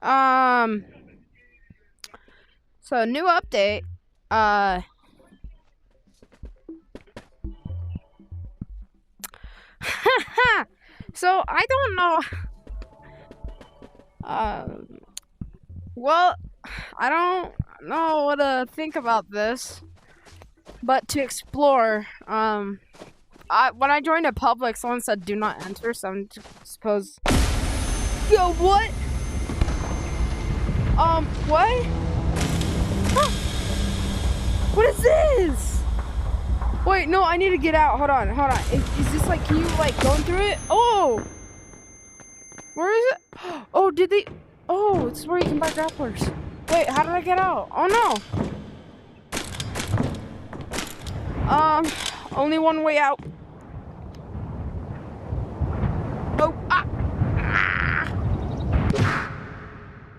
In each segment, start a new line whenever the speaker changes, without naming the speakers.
Um, so new update. Uh, so I don't know. Well, I don't know what to think about this, but to explore. When I joined a public, someone said do not enter, so I'm suppose. Yo, what? What? Huh? What is this? Wait, no, I need to get out. Hold on. Is this like, can you like going through it? Oh, where is it? Oh, did they? Oh, it's where you can buy grapplers. Wait, how did I get out? Oh no. Only one way out. Oh, ah.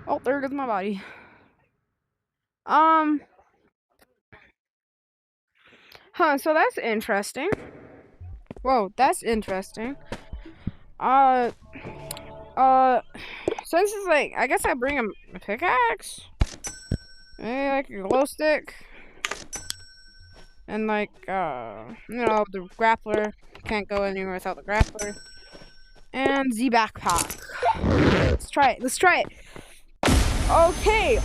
Oh, there goes my body. So that's interesting. Whoa, that's interesting. Uh, since it's like, I guess I bring a pickaxe, maybe like a glow stick, and like, the grappler. Can't go anywhere without the grappler. And the backpack. Let's try it. Okay.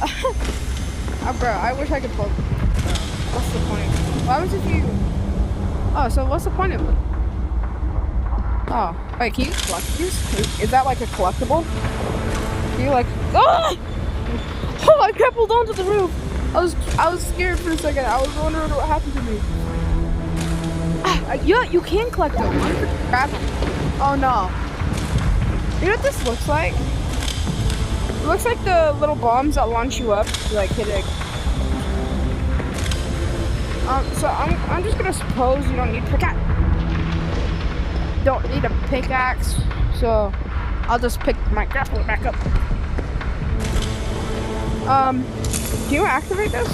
Bro, I wish I could pull. What's the point? What happens if you? Oh, so what's the point of it? Oh, wait, can you collect these? Is that like a collectible? Can you like? Oh! Oh, I grappled onto the roof. I was scared for a second. I was wondering what happened to me. Yeah, you can collect them. Oh no. You know what this looks like? It looks like the little bombs that launch you up to like hit it. So I'm just gonna suppose you don't need pickaxe. Don't need a pickaxe, so I'll just pick my grappler back up. Can you activate this?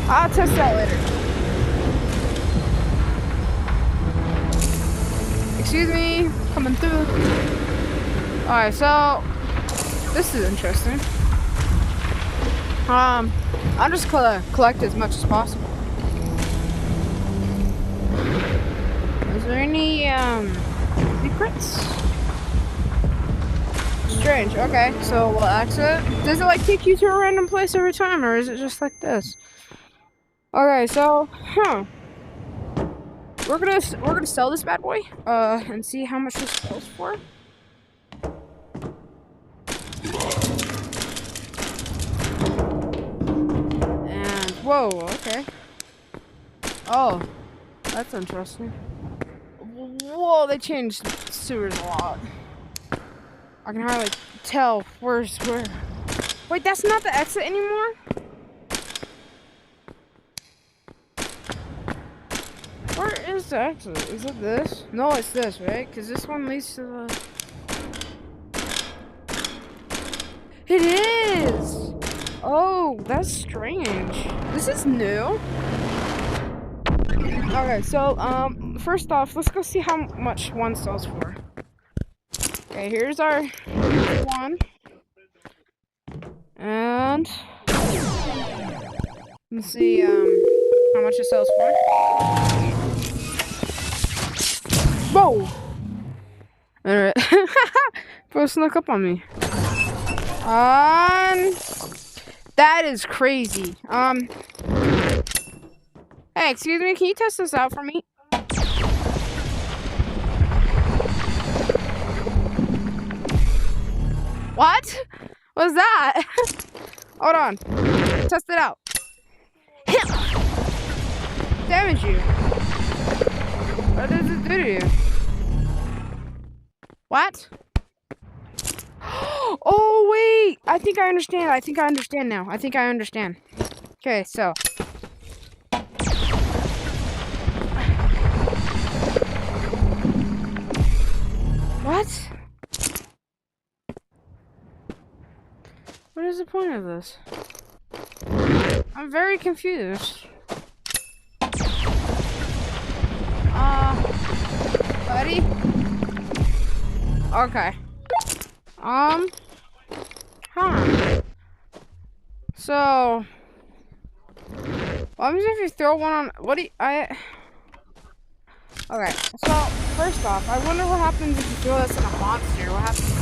I'll test that later. Excuse me, coming through. Alright, so this is interesting. I'm just gonna collect as much as possible. Is there any secrets? Strange. Okay, so we'll exit. Does it like take you to a random place every time, or is it just like this? Okay, so we're gonna sell this bad boy and see how much this sells for. And whoa, okay. Oh, that's interesting. Whoa, they changed sewers a lot. I can hardly tell where's where. Wait, that's not the exit anymore? Where is the exit? Is it this? No, it's this, right? Because this one leads to the... It is! Oh, that's strange. This is new. Okay, so, first off, let's go see how much one sells for. Okay, here's our one. And let's see, how much it sells for. Whoa! Alright. Bro snuck up on me. That is crazy. Hey, excuse me, can you test this out for me? What? What's that? Hold on. Test it out. Damage you. What does it do to you? What? Oh, wait. I think I understand. I think I understand now. Okay, so. What? What is the point of this? I'm very confused. Buddy? Okay. Huh. So, what happens if you throw one on? What do you, I? Okay. So first off, I wonder what happens if you throw this in a monster. What happens?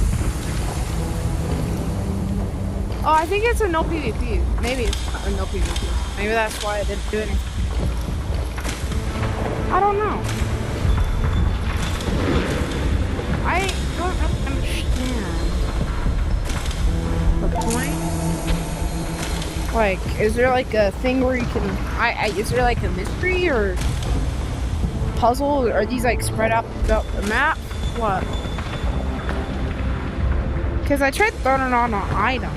Oh, I think it's a no PvP. Maybe it's not a no PvP. Maybe that's why I didn't do anything. I don't know. I don't really understand the point. Like, is there like a thing where you can? Is there like a mystery or puzzle? Are these like spread out throughout the map? What? Because I tried throwing it on an item.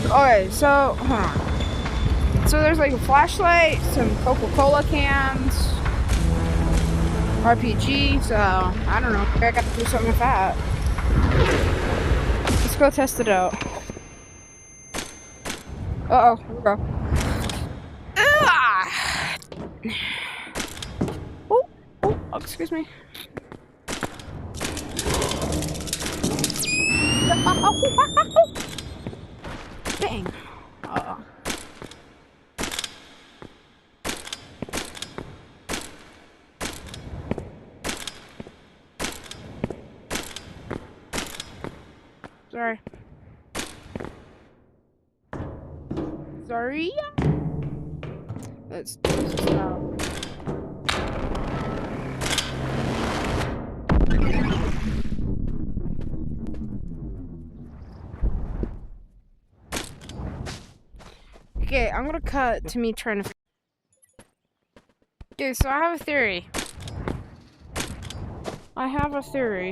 Okay, so hold on. So there's like a flashlight, some Coca-Cola cans, RPG. So I don't know. I got to do something with that. Let's go test it out. Uh oh, here we go. Oh, excuse me. Bang. Sorry. Sorry. Let's test this out. Okay, I'm gonna cut to me trying to. Okay, so I have a theory.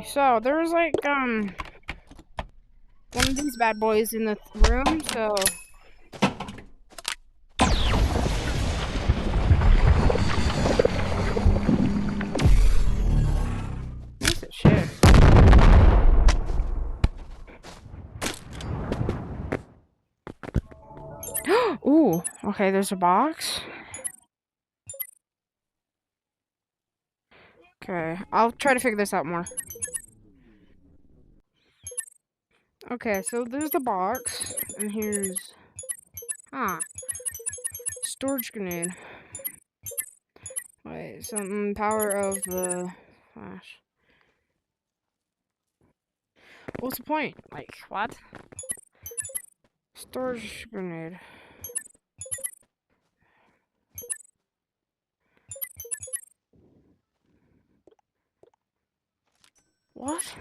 So there's like one of these bad boys in the room. So piece of shit. Ooh, okay. There's a box. Okay, I'll try to figure this out more. Okay, so there's the box, and here's... storage grenade. Wait, something, power of the flash. What's the point? Like, what? Storage grenade. What?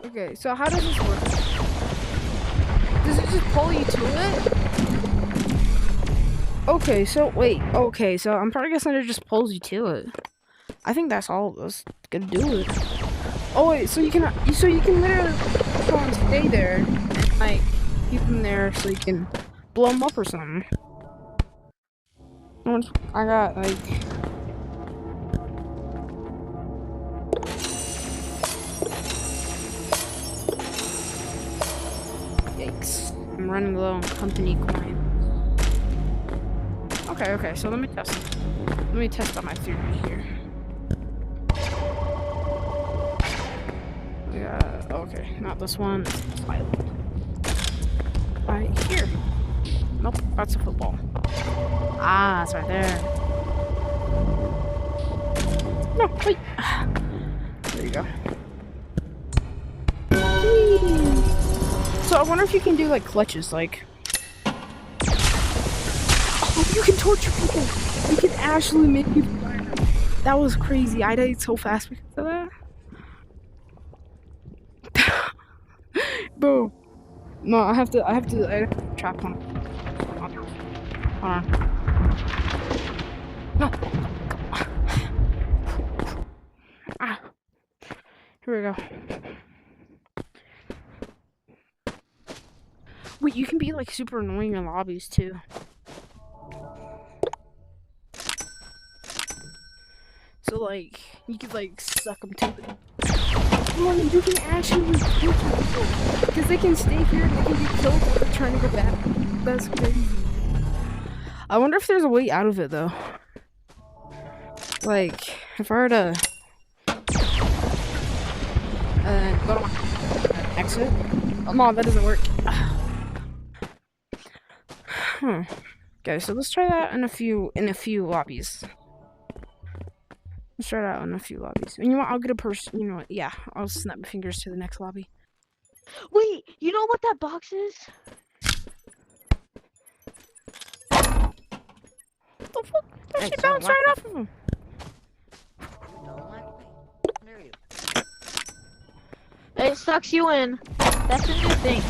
Okay, so how does this work? Does it just pull you to it? Okay, so wait. Okay, so I'm probably guessing it just pulls you to it. I think that's all that's gonna do it. Oh wait, so you can literally go and stay there and like keep them there so you can blow them up or something. I got like. Yikes. I'm running low on company coins. Okay, so let me test it. Let me test out my theory here. Yeah, okay, not this one. Right here. Nope, that's a football. Ah, it's right there. No, wait. There you go. Whee. So I wonder if you can do like clutches, like. Oh, you can torture people. You can actually make people die. That was crazy. I died so fast because of that. Bro. No, I have to trap one. Hold on. No. Ah. Here we go. Wait, you can be like super annoying in lobbies too. So like, you could like suck them to it. Oh, you can actually torture people because they can stay here and they can get killed while they're trying to go back. That's crazy. I wonder if there's a way out of it though. Like, if I were to go to my exit. Oh, no, that doesn't work. Okay, so let's try that in a few lobbies. Let's try that in a few lobbies. And you know what? I'll get a person. You know what? Yeah, I'll snap my fingers to the next lobby.
Wait, you know what that box is?
What the fuck? That shit bounced right off of him.
It sucks you in. That's a new thing.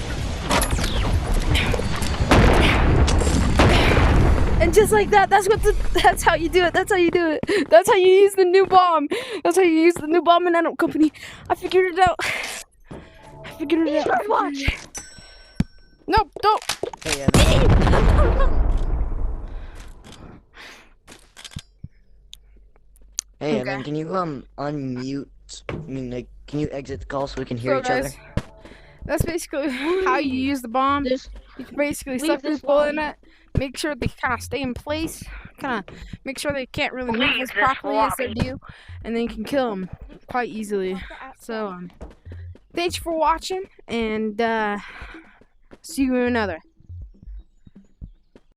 And just like that, that's how you do it. That's how you do it. That's how you use the new bomb. That's how you use the new bomb in Nano Company. I figured it out. I figured it out.
Watch.
No, don't.
Hey, hey,
Okay.
Evan, can you unmute? I mean, like, can you exit the call so we can hear
So,
each
guys,
other?
that's basically how you use the bomb. You can basically suck people in it, make sure they kind of stay in place, kind of make sure they can't really move as properly as they do, and then you can kill them quite easily. So, thanks for watching, and see you in another.